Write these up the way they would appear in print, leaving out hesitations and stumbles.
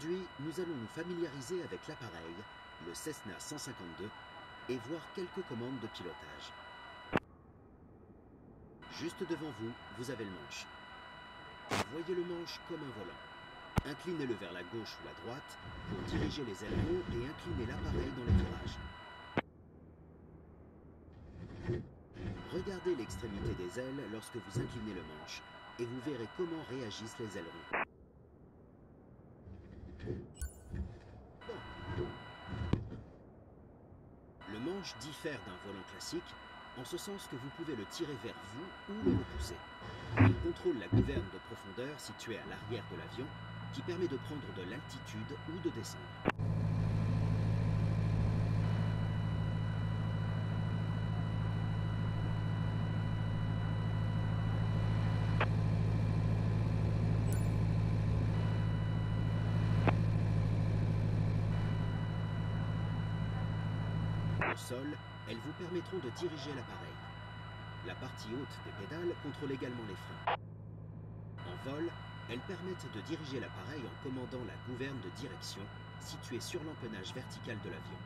Aujourd'hui, nous allons nous familiariser avec l'appareil, le Cessna 152, et voir quelques commandes de pilotage. Juste devant vous, vous avez le manche. Voyez le manche comme un volant. Inclinez-le vers la gauche ou la droite pour diriger les ailerons et incliner l'appareil dans les virages. Regardez l'extrémité des ailes lorsque vous inclinez le manche et vous verrez comment réagissent les ailerons. Le manche diffère d'un volant classique en ce sens que vous pouvez le tirer vers vous ou le repousser. Il contrôle la gouverne de profondeur située à l'arrière de l'avion qui permet de prendre de l'altitude ou de descendre. Au sol, elles vous permettront de diriger l'appareil. La partie haute des pédales contrôle également les freins. En vol, elles permettent de diriger l'appareil en commandant la gouverne de direction située sur l'empennage vertical de l'avion.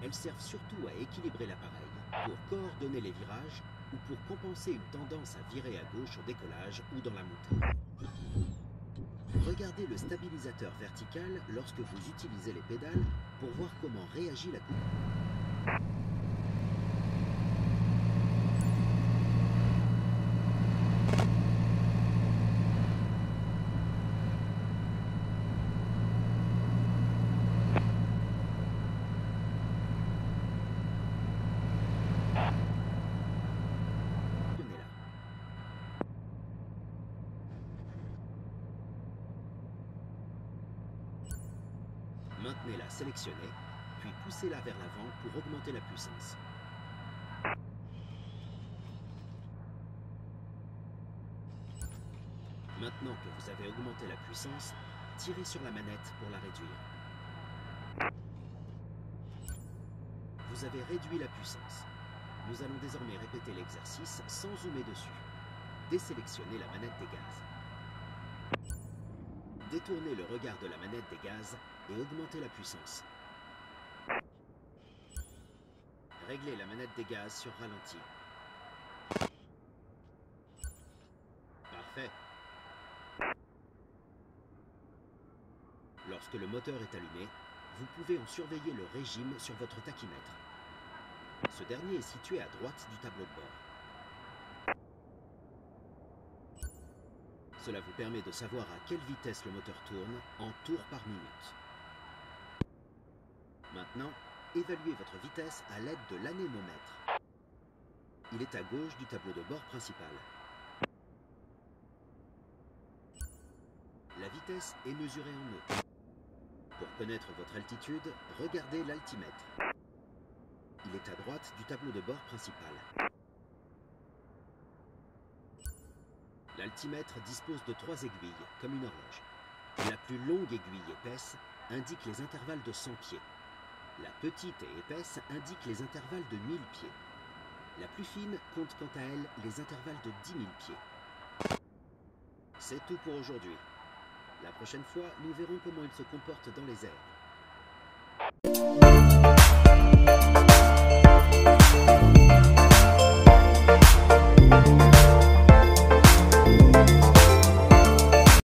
Elles servent surtout à équilibrer l'appareil, pour coordonner les virages ou pour compenser une tendance à virer à gauche au décollage ou dans la montée. Regardez le stabilisateur vertical lorsque vous utilisez les pédales pour voir comment réagit la coupe. Maintenez-la sélectionnée, puis poussez-la vers l'avant pour augmenter la puissance. Maintenant que vous avez augmenté la puissance, tirez sur la manette pour la réduire. Vous avez réduit la puissance. Nous allons désormais répéter l'exercice sans zoomer dessus. Désélectionnez la manette des gaz. Détournez le regard de la manette des gaz et augmentez la puissance. Réglez la manette des gaz sur ralenti. Parfait. Lorsque le moteur est allumé, vous pouvez en surveiller le régime sur votre tachymètre. Ce dernier est situé à droite du tableau de bord. Cela vous permet de savoir à quelle vitesse le moteur tourne en tours par minute. Maintenant, évaluez votre vitesse à l'aide de l'anémomètre. Il est à gauche du tableau de bord principal. La vitesse est mesurée en nœuds. Pour connaître votre altitude, regardez l'altimètre. Il est à droite du tableau de bord principal. L'altimètre dispose de 3 aiguilles, comme une horloge. La plus longue aiguille épaisse indique les intervalles de 100 pieds. La petite et épaisse indique les intervalles de 1000 pieds. La plus fine compte quant à elle les intervalles de 10 000 pieds. C'est tout pour aujourd'hui. La prochaine fois, nous verrons comment il se comporte dans les airs.